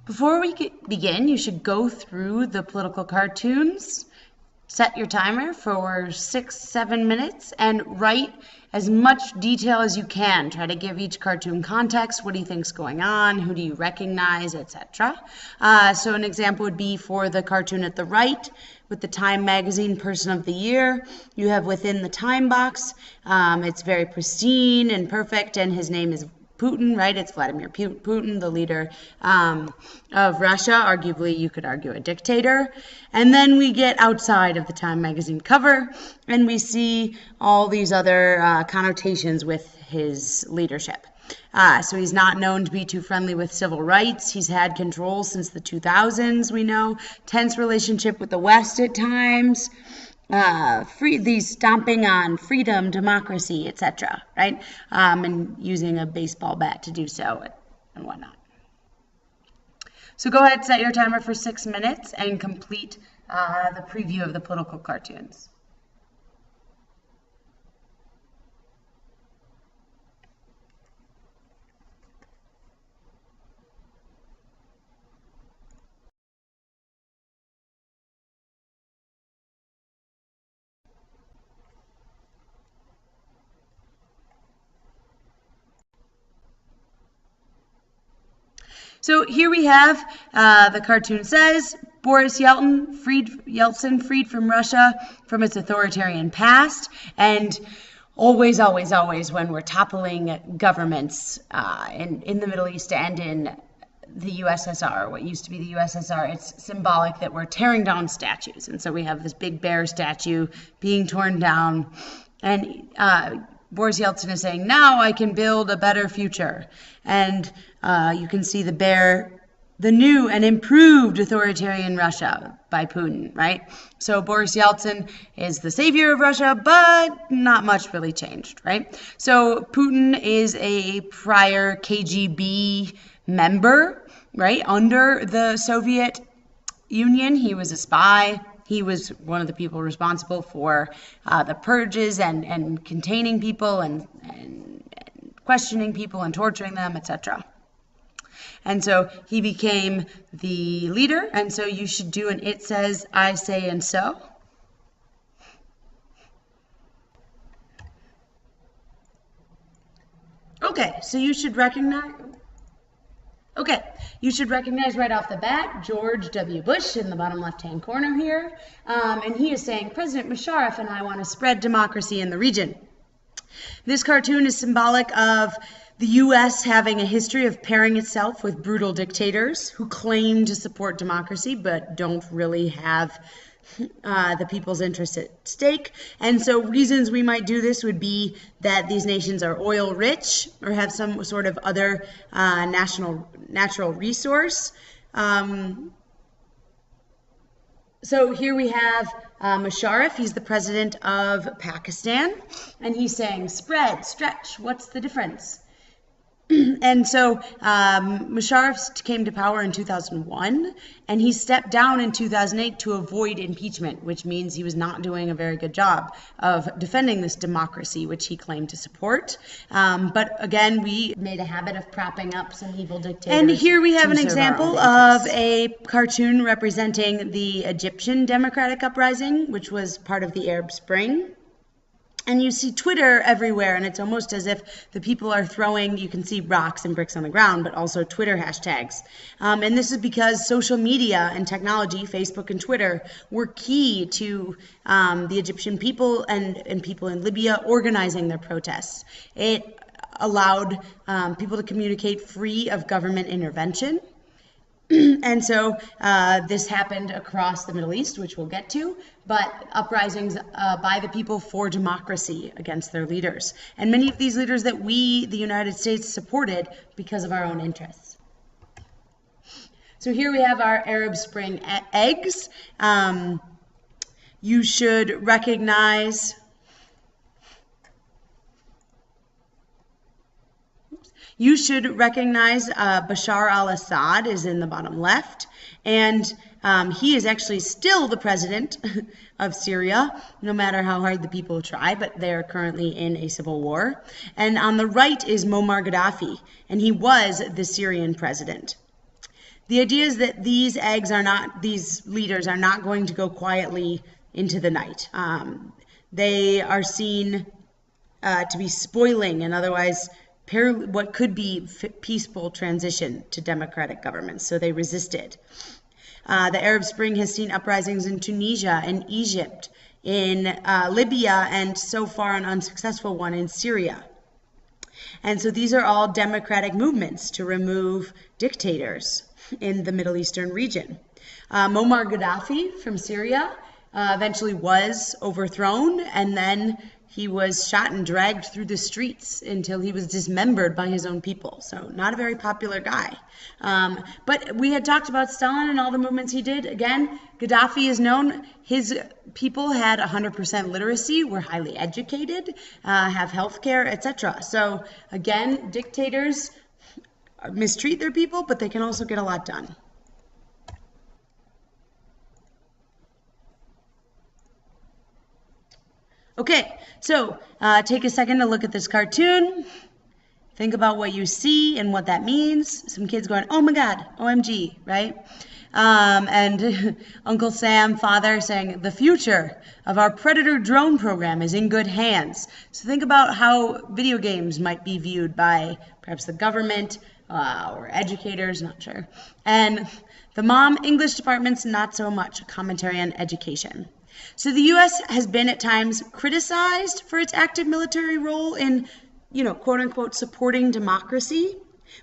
Before we begin, you should go through the political cartoons, set your timer for 6-7 minutes, and write as much detail as you can. Try to give each cartoon context. What do you think's going on? Who do you recognize, etc. So an example would be for the cartoon at the right with the Time Magazine Person of the Year. You have within the time box. It's very pristine and perfect, and his name is Putin, right? It's Vladimir Putin, the leader of Russia, arguably you could argue a dictator. And then we get outside of the Time magazine cover and we see all these other connotations with his leadership. So he's not known to be too friendly with civil rights. He's had control since the 2000s, we know. Tense relationship with the West at times. These stomping on freedom, democracy, etc., right? And using a baseball bat to do so and whatnot. So go ahead, set your timer for 6 minutes and complete the preview of the political cartoons. So here we have, the cartoon says, Boris Yeltsin freed from Russia from its authoritarian past, and always, always, always when we're toppling governments in the Middle East and in the USSR, what used to be the USSR, it's symbolic that we're tearing down statues. And so we have this big bear statue being torn down, and Boris Yeltsin is saying, now I can build a better future. And you can see the bear, the new and improved authoritarian Russia by Putin, right? So Boris Yeltsin is the savior of Russia, but not much really changed, right? So Putin is a prior KGB member, right? Under the Soviet Union, he was a spy. He was one of the people responsible for the purges and containing people and questioning people and torturing them, etc. And so he became the leader, and so you should do an it says, I say, and so. Okay, so you should recognize right off the bat George W. Bush in the bottom left-hand corner here. And he is saying, President Musharraf and I want to spread democracy in the region. This cartoon is symbolic of the U.S. having a history of pairing itself with brutal dictators who claim to support democracy but don't really have the people's interests at stake. And so reasons we might do this would be that these nations are oil rich or have some sort of other natural resource. So here we have Musharraf. He's the president of Pakistan, and he's saying, spread, stretch, what's the difference? And so Musharraf came to power in 2001, and he stepped down in 2008 to avoid impeachment, which means he was not doing a very good job of defending this democracy, which he claimed to support. But again, we made a habit of propping up some evil dictators. And here we have an example of a cartoon representing the Egyptian Democratic Uprising, which was part of the Arab Spring. And you see Twitter everywhere, and it's almost as if the people are throwing, you can see rocks and bricks on the ground, but also Twitter hashtags. And this is because social media and technology, Facebook and Twitter, were key to the Egyptian people and people in Libya organizing their protests. It allowed people to communicate free of government intervention. And so this happened across the Middle East, which we'll get to, but uprisings by the people for democracy against their leaders. And many of these leaders that we, the United States, supported because of our own interests. So here we have our Arab Spring eggs. You should recognize... Bashar al-Assad is in the bottom left, and he is actually still the president of Syria, no matter how hard the people try, but they are currently in a civil war. And on the right is Muammar Gaddafi, and he was the Syrian president. The idea is that these leaders are not going to go quietly into the night. They are seen to be spoiling and otherwise what could be peaceful transition to democratic governments, so they resisted. The Arab Spring has seen uprisings in Tunisia and Egypt, in Libya, and so far an unsuccessful one in Syria. And so these are all democratic movements to remove dictators in the Middle Eastern region. Muammar Gaddafi from Syria eventually was overthrown, and then he was shot and dragged through the streets until he was dismembered by his own people. So not a very popular guy. But we had talked about Stalin and all the movements he did. Again, Gaddafi is known. His people had 100% literacy, were highly educated, have health care, etc. So again, dictators mistreat their people, but they can also get a lot done. Okay, so take a second to look at this cartoon. Think about what you see and what that means. Some kids going, oh my God, OMG, right? And Uncle Sam, father, saying, the future of our Predator drone program is in good hands. So think about how video games might be viewed by perhaps the government or educators, not sure. And the mom, English departments, not so much. A commentary on education. So the U.S. has been at times criticized for its active military role in, quote unquote, supporting democracy,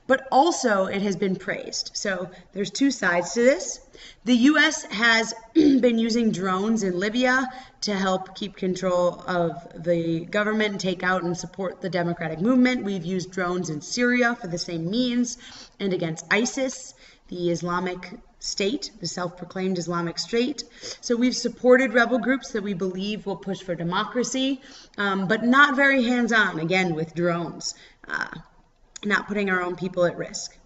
but also it has been praised. So there's two sides to this. The U.S. has been using drones in Libya to help keep control of the government and take out and support the democratic movement. We've used drones in Syria for the same means and against ISIS, the Islamic State, the self-proclaimed Islamic State. So we've supported rebel groups that we believe will push for democracy, but not very hands-on, again, with drones, not putting our own people at risk.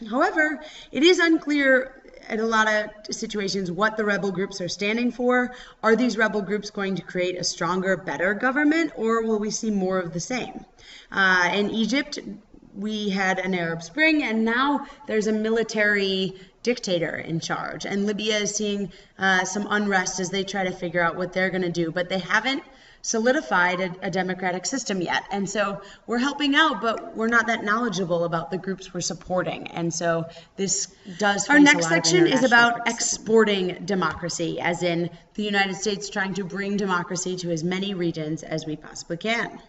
However, it is unclear in a lot of situations what the rebel groups are standing for. Are these rebel groups going to create a stronger, better government, or will we see more of the same? In Egypt, we had an Arab Spring, and now there's a military dictator in charge. And Libya is seeing some unrest as they try to figure out what they're going to do. But they haven't solidified a democratic system yet. And so we're helping out, but we're not that knowledgeable about the groups we're supporting. And so this does face Our next a lot section of is about exporting democracy, as in the United States trying to bring democracy to as many regions as we possibly can.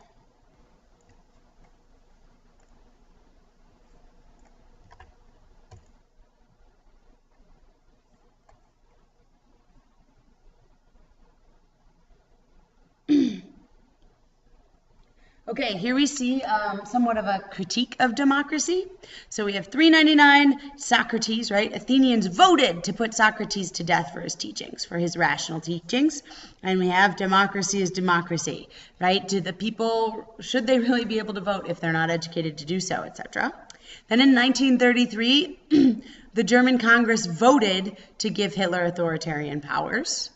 Okay, here we see somewhat of a critique of democracy. So we have 399, Socrates, right? Athenians voted to put Socrates to death for his teachings, for his rational teachings. And we have democracy is democracy, right? Do the people, should they really be able to vote if they're not educated to do so, etc.? Then in 1933, the German Congress voted to give Hitler authoritarian powers.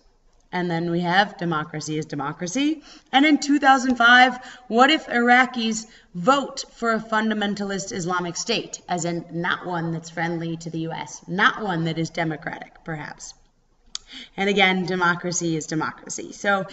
And then we have democracy is democracy. And in 2005, what if Iraqis vote for a fundamentalist Islamic State, as in not one that's friendly to the U.S., not one that is democratic, perhaps? And again, democracy is democracy. So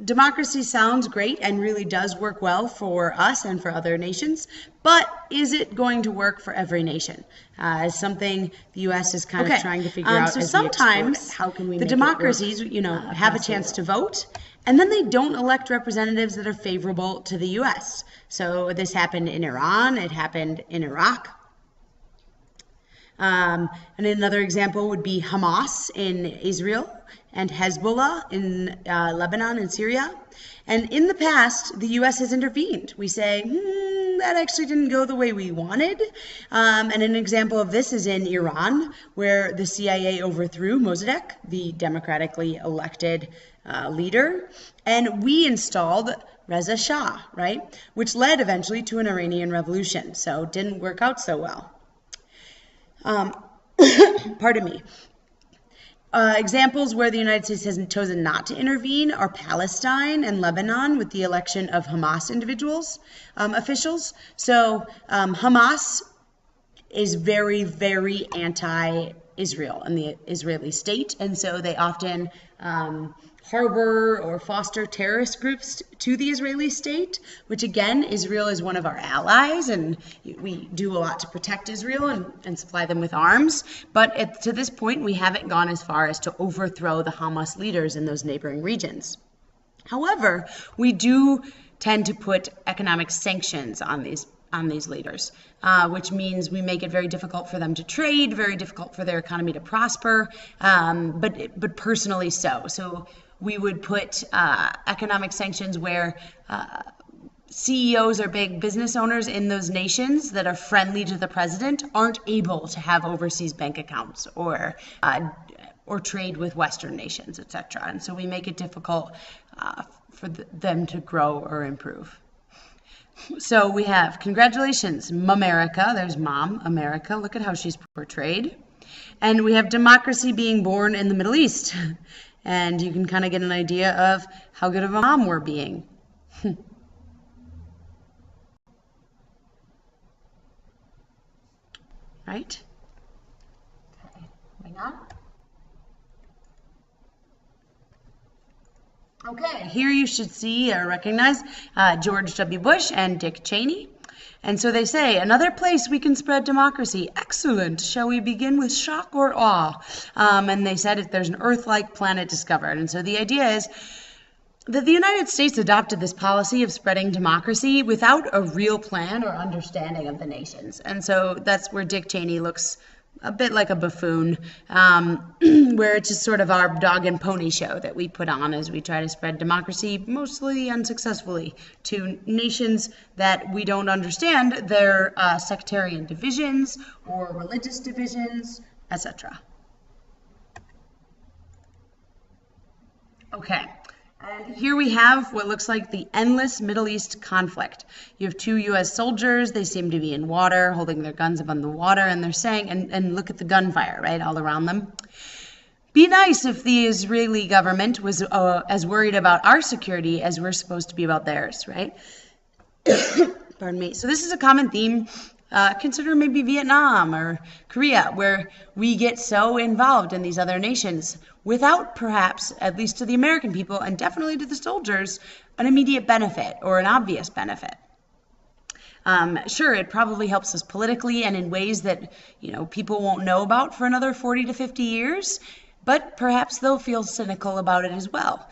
democracy sounds great and really does work well for us and for other nations, but is it going to work for every nation? Is something the U.S. is kind of trying to figure out. So as sometimes how can we the make democracies, it work, have a chance to vote, and then they don't elect representatives that are favorable to the U.S. So this happened in Iran, it happened in Iraq. And another example would be Hamas in Israel and Hezbollah in Lebanon and Syria. And in the past, the U.S. has intervened. We say, that actually didn't go the way we wanted. And an example of this is in Iran, where the CIA overthrew Mossadegh, the democratically elected leader, and we installed Reza Shah, right? Which led eventually to an Iranian revolution. So it didn't work out so well. Pardon me. Examples where the United States has chosen not to intervene are Palestine and Lebanon with the election of Hamas officials. So Hamas is very, very anti-Israel and the Israeli state. And so they often harbor or foster terrorist groups to the Israeli state, which again, Israel is one of our allies, and we do a lot to protect Israel and supply them with arms. But to this point, we haven't gone as far as to overthrow the Hamas leaders in those neighboring regions. However, we do tend to put economic sanctions on these leaders, which means we make it very difficult for them to trade, very difficult for their economy to prosper, but personally so. So we would put economic sanctions where CEOs or big business owners in those nations that are friendly to the president aren't able to have overseas bank accounts or trade with Western nations, etc. And so we make it difficult for them to grow or improve. So we have, congratulations, Mamerica. There's Mom, America. Look at how she's portrayed. And we have democracy being born in the Middle East. And you can kind of get an idea of how good of a mom we're being. Right? Okay, moving on. Okay, here you should see or recognize George W. Bush and Dick Cheney. And so they say, another place we can spread democracy. Excellent. Shall we begin with shock or awe? And they said there's an Earth-like planet discovered. And so the idea is that the United States adopted this policy of spreading democracy without a real plan or understanding of the nations. And so that's where Dick Cheney looks a bit like a buffoon, where it's just sort of our dog and pony show that we put on as we try to spread democracy, mostly unsuccessfully, to nations that we don't understand their sectarian divisions or religious divisions, etc. Okay. And here we have what looks like the endless Middle East conflict. You have 2 U.S. soldiers. They seem to be in water, holding their guns above the water, and they're saying, and look at the gunfire, right, all around them. Be nice if the Israeli government was as worried about our security as we're supposed to be about theirs, right? Pardon me. So this is a common theme. Consider maybe Vietnam or Korea, where we get so involved in these other nations without perhaps, at least to the American people and definitely to the soldiers, an immediate benefit or an obvious benefit. Sure, it probably helps us politically and in ways that, people won't know about for another 40 to 50 years, but perhaps they'll feel cynical about it as well.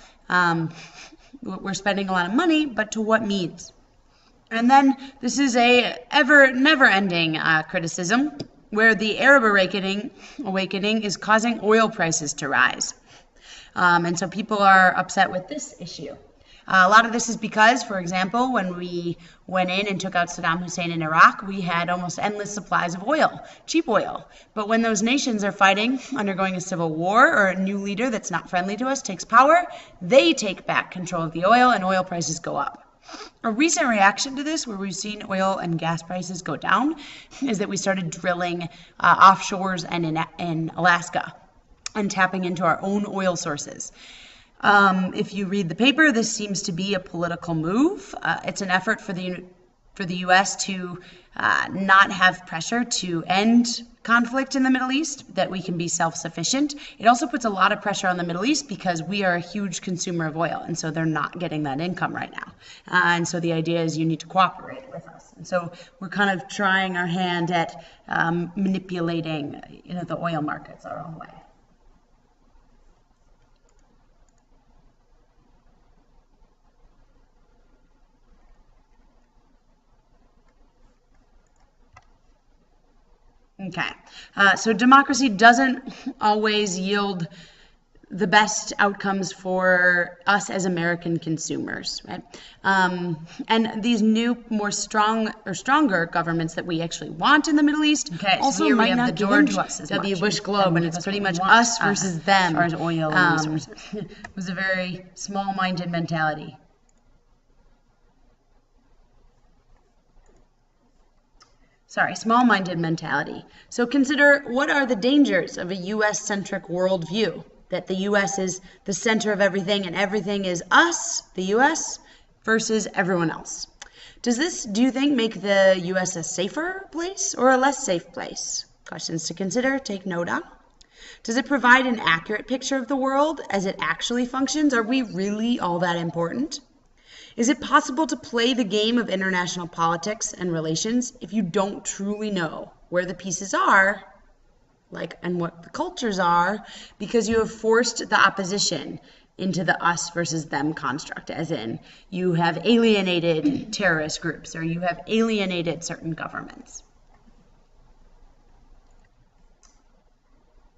We're spending a lot of money, but to what means? And then this is a never-ending criticism where the Arab awakening is causing oil prices to rise. And so people are upset with this issue. A lot of this is because, for example, when we went in and took out Saddam Hussein in Iraq, we had almost endless supplies of oil, cheap oil. But when those nations are fighting, undergoing a civil war, or a new leader that's not friendly to us takes power, they take back control of the oil and oil prices go up. A recent reaction to this, where we've seen oil and gas prices go down, is that we started drilling offshores and in Alaska and tapping into our own oil sources. If you read the paper, this seems to be a political move. It's an effort for the U.S. to not have pressure to end conflict in the Middle East, that we can be self-sufficient. It also puts a lot of pressure on the Middle East because we are a huge consumer of oil, and so they're not getting that income right now. And so the idea is you need to cooperate with us. And so we're kind of trying our hand at manipulating, the oil markets our own way. Okay, so democracy doesn't always yield the best outcomes for us as American consumers, right? And these new, stronger governments that we actually want in the Middle East also so might not George give us as W. much. Bush globe, and it's pretty much us versus them. As far as oil and resources. It was a very small-minded mentality. Small-minded mentality. So consider, what are the dangers of a U.S.-centric worldview? That the U.S. is the center of everything and everything is us, the U.S., versus everyone else. Do you think, make the U.S. a safer place or a less safe place? Questions to consider, take note on. Does it provide an accurate picture of the world as it actually functions? Are we really all that important? Is it possible to play the game of international politics and relations if you don't truly know where the pieces are, and what the cultures are, because you have forced the opposition into the us versus them construct, as in you have alienated terrorist groups or you have alienated certain governments?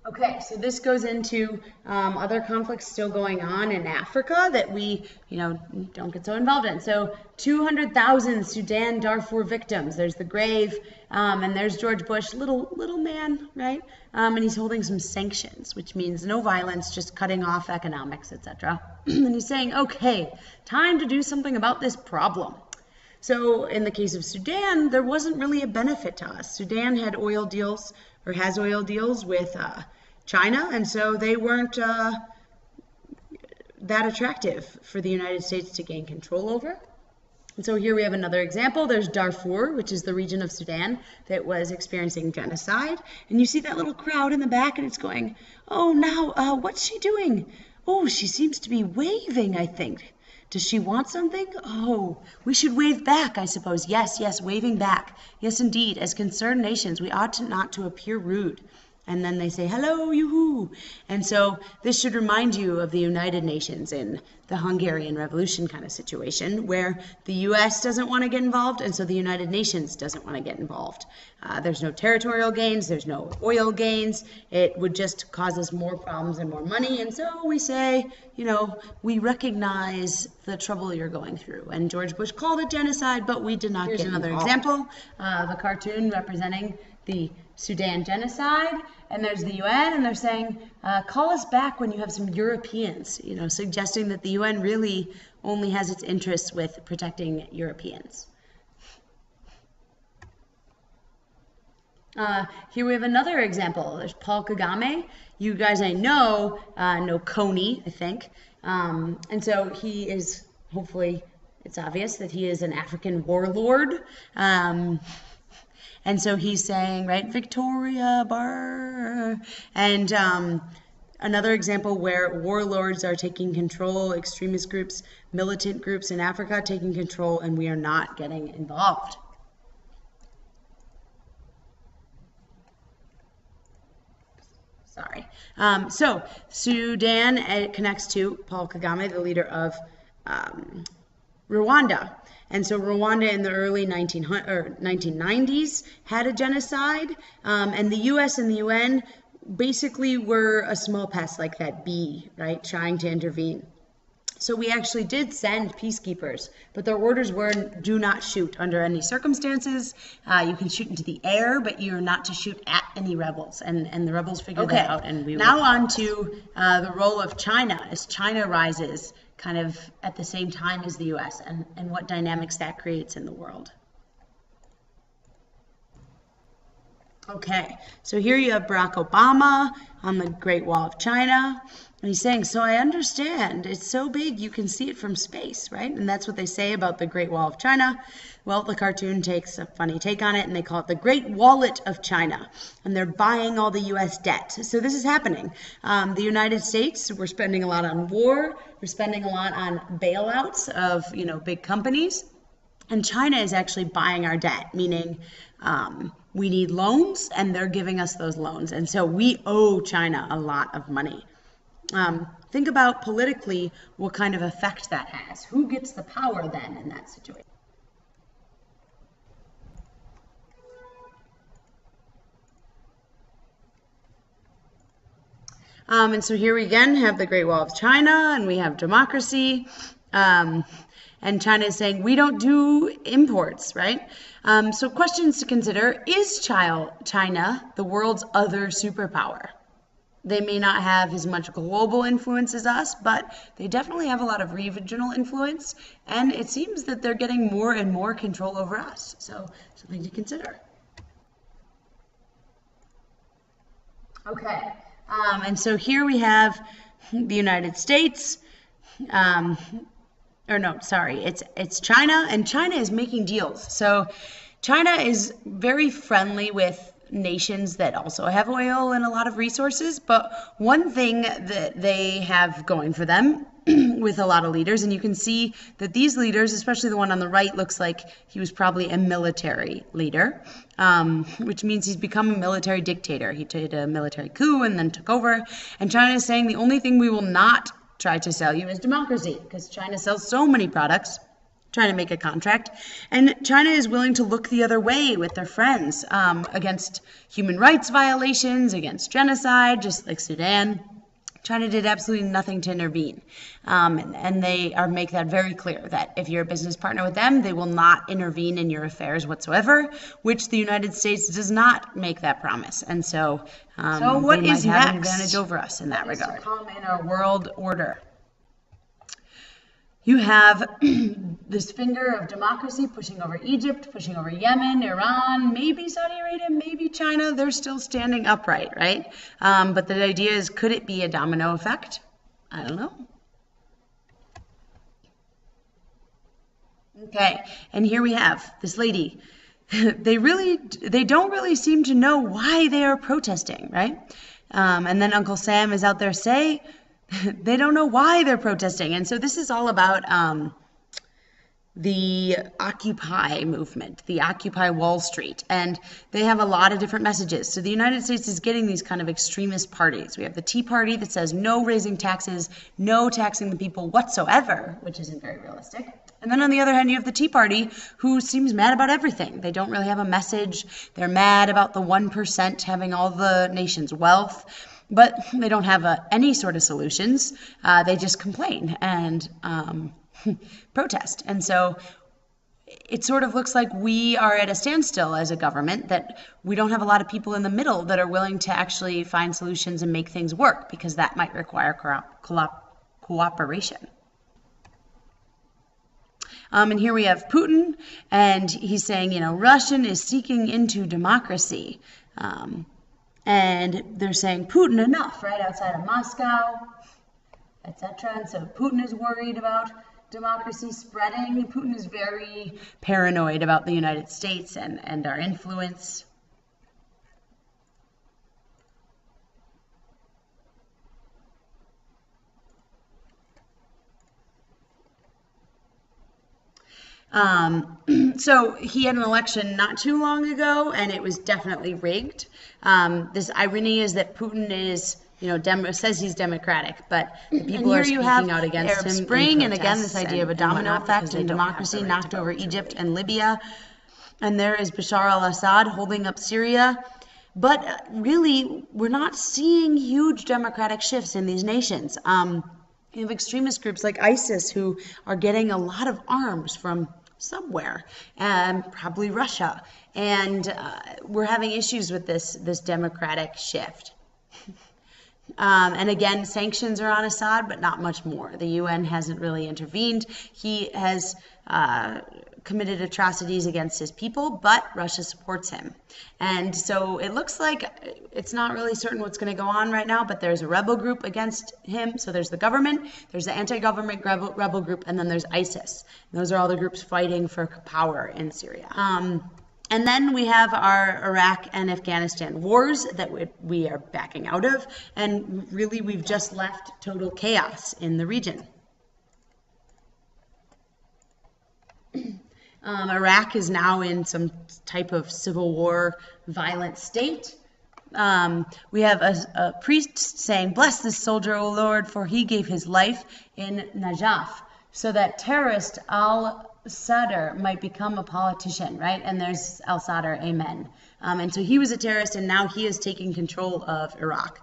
Okay, so this goes into other conflicts still going on in Africa that we, don't get so involved in. So 200,000 Sudan Darfur victims. There's the grave, and there's George Bush, little man, right? And he's holding some sanctions, which means no violence, just cutting off economics, etc. And he's saying, okay, time to do something about this problem. So in the case of Sudan, there wasn't really a benefit to us. Sudan had oil deals, or has oil deals with China, and so they weren't that attractive for the United States to gain control over. And so here we have another example. There's Darfur, which is the region of Sudan that was experiencing genocide. And you see that little crowd in the back, and it's going, oh, now, what's she doing? Oh, she seems to be waving, I think. Does she want something? Oh, we should wave back, I suppose. Yes, waving back. Yes, indeed. As concerned nations, we ought not to appear rude. And then they say, hello, yoo-hoo. And so this should remind you of the United Nations in the Hungarian Revolution kind of situation, where the U.S. doesn't want to get involved, and so the United Nations doesn't want to get involved. There's no territorial gains, there's no oil gains. It would just cause us more problems and more money. And so we say, we recognize the trouble you're going through. And George Bush called it genocide, but we did not get involved. Here's another example, the cartoon representing the Sudan genocide, and there's the UN, and they're saying, call us back when you have some Europeans, suggesting that the UN really only has its interests with protecting Europeans. Here we have another example. There's Paul Kagame. You guys know Kony, I think. And so he is, hopefully it's obvious that he is an African warlord. And so he's saying, right, Victoria Bar. And another example where warlords are taking control, extremist groups, militant groups in Africa taking control, and we are not getting involved. Sorry. So Sudan connects to Paul Kagame, the leader of Rwanda. And so Rwanda in the early 1990s had a genocide, and the U.S. and the UN basically were a small pest like that bee, right, trying to intervene. So we actually did send peacekeepers, but their orders were do not shoot under any circumstances. You can shoot into the air, but you're not to shoot at any rebels. And the rebels figured that out. And we now on to the role of China as China rises kind of at the same time as the U.S. and what dynamics that creates in the world. Okay, so here you have Barack Obama on the Great Wall of China, and he's saying, so I understand, it's so big you can see it from space, right? And that's what they say about the Great Wall of China. Well, the cartoon takes a funny take on it, and they call it the Great Wallet of China, and they're buying all the U.S. debt. So this is happening. The United States, we're spending a lot on war, we're spending a lot on bailouts of, big companies, and China is actually buying our debt, meaning we need loans, and they're giving us those loans. And so we owe China a lot of money. Think about politically what kind of effect that has. Who gets the power then in that situation? And so here we again have the Great Wall of China, and we have democracy. And China is saying, we don't do imports, right? So questions to consider, is China the world's other superpower? They may not have as much global influence as us, but they definitely have a lot of regional influence, and it seems that they're getting more and more control over us. So something to consider. Okay, and so here we have the United States, or no, sorry, it's China, and China is making deals. So China is very friendly with nations that also have oil and a lot of resources, but one thing that they have going for them with a lot of leaders, and you can see that these leaders, especially the one on the right, looks like he was probably a military leader, which means he's become a military dictator. He did a military coup and then took over, and China is saying the only thing we will not try to sell you is democracy, because China sells so many products, trying to make a contract, and China is willing to look the other way with their friends against human rights violations, against genocide, just like Sudan. China did absolutely nothing to intervene, and they make that very clear that if you're a business partner with them, they will not intervene in your affairs whatsoever, which the United States does not make that promise, and so what they might have an advantage over us in that regard. Come in our world order. You have this finger of democracy pushing over Egypt, pushing over Yemen, Iran, maybe Saudi Arabia, maybe China. They're still standing upright, right? But the idea is, could it be a domino effect? I don't know. Okay, and here we have this lady. They don't really seem to know why they are protesting, right? And then Uncle Sam is out there saying, they don't know why they're protesting. And so this is all about the Occupy movement, the Occupy Wall Street. And they have a lot of different messages. So the United States is getting these kind of extremist parties. We have the Tea Party that says no raising taxes, no taxing the people whatsoever, which isn't very realistic. And then on the other hand, you have the Tea Party, who seems mad about everything. They don't really have a message. They're mad about the 1% having all the nation's wealth. But they don't have any sort of solutions. They just complain and protest. And so it sort of looks like we are at a standstill as a government, that we don't have a lot of people in the middle that are willing to actually find solutions and make things work, because that might require cooperation. And here we have Putin, and he's saying, Russia is seeking into democracy. And they're saying, Putin, enough, right outside of Moscow, etc. And so Putin is worried about democracy spreading. Putin is very paranoid about the United States and our influence. So he had an election not too long ago, and it was definitely rigged. This irony is that Putin is, says he's democratic, but the people are speaking out against Arab Spring, and again, this idea of a domino effect and democracy knocked over Egypt and Libya. And there is Bashar al-Assad holding up Syria. But really, we're not seeing huge democratic shifts in these nations. You have extremist groups like ISIS who are getting a lot of arms from somewhere, probably Russia. And we're having issues with this democratic shift. And again, sanctions are on Assad, but not much more. The UN hasn't really intervened. He has committed atrocities against his people, but Russia supports him. And so it looks like it's not really certain what's going to go on right now, but there's a rebel group against him. So there's the government, there's the anti-government rebel group, and then there's ISIS. And those are all the groups fighting for power in Syria. And then we have our Iraq and Afghanistan wars that we are backing out of. And really, we've just left total chaos in the region. Iraq is now in some type of civil war, violent state. We have a priest saying, "Bless this soldier, O Lord, for he gave his life in Najaf," so that terrorist al-Sadr might become a politician, right? And there's al-Sadr, amen. And so he was a terrorist, and now he is taking control of Iraq.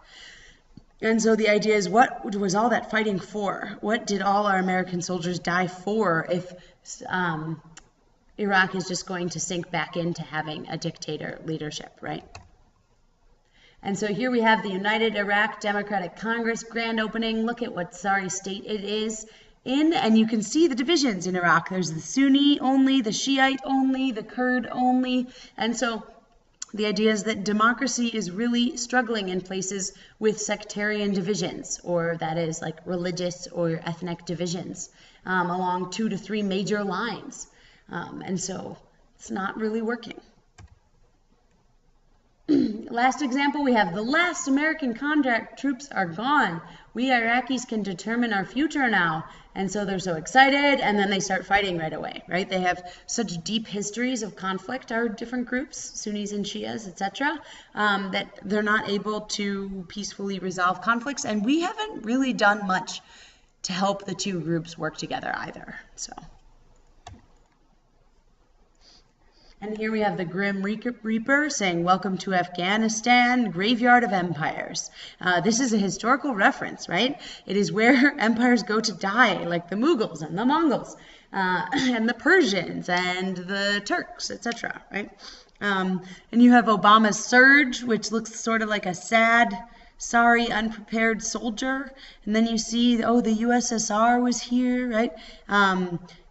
And so the idea is, what was all that fighting for? What did all our American soldiers die for if Iraq is just going to sink back into having a dictator leadership, right? And so here we have the United Iraq Democratic Congress grand opening. Look at what sorry state it is in, and you can see the divisions in Iraq. There's the Sunni only, the Shiite only, the Kurd only, and so The idea is that democracy is really struggling in places with sectarian divisions, or that is like religious or ethnic divisions, along 2 to 3 major lines. And so it's not really working. Last example, we have the last American contract troops are gone. We Iraqis can determine our future now. And so they're so excited, and then they start fighting right away, right? They have such deep histories of conflict, our different groups, Sunnis and Shias, etc., that they're not able to peacefully resolve conflicts. And we haven't really done much to help the two groups work together either. So. And here we have the Grim Reaper saying, "Welcome to Afghanistan, graveyard of empires." This is a historical reference, right? It is where empires go to die, like the Mughals and the Mongols, and the Persians and the Turks, etc., right? And you have Obama's surge, which looks sort of like a sad, sorry, unprepared soldier. And then you see, oh, the USSR was here, right?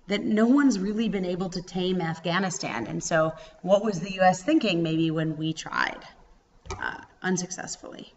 That no one's really been able to tame Afghanistan. And so what was the US thinking maybe when we tried unsuccessfully?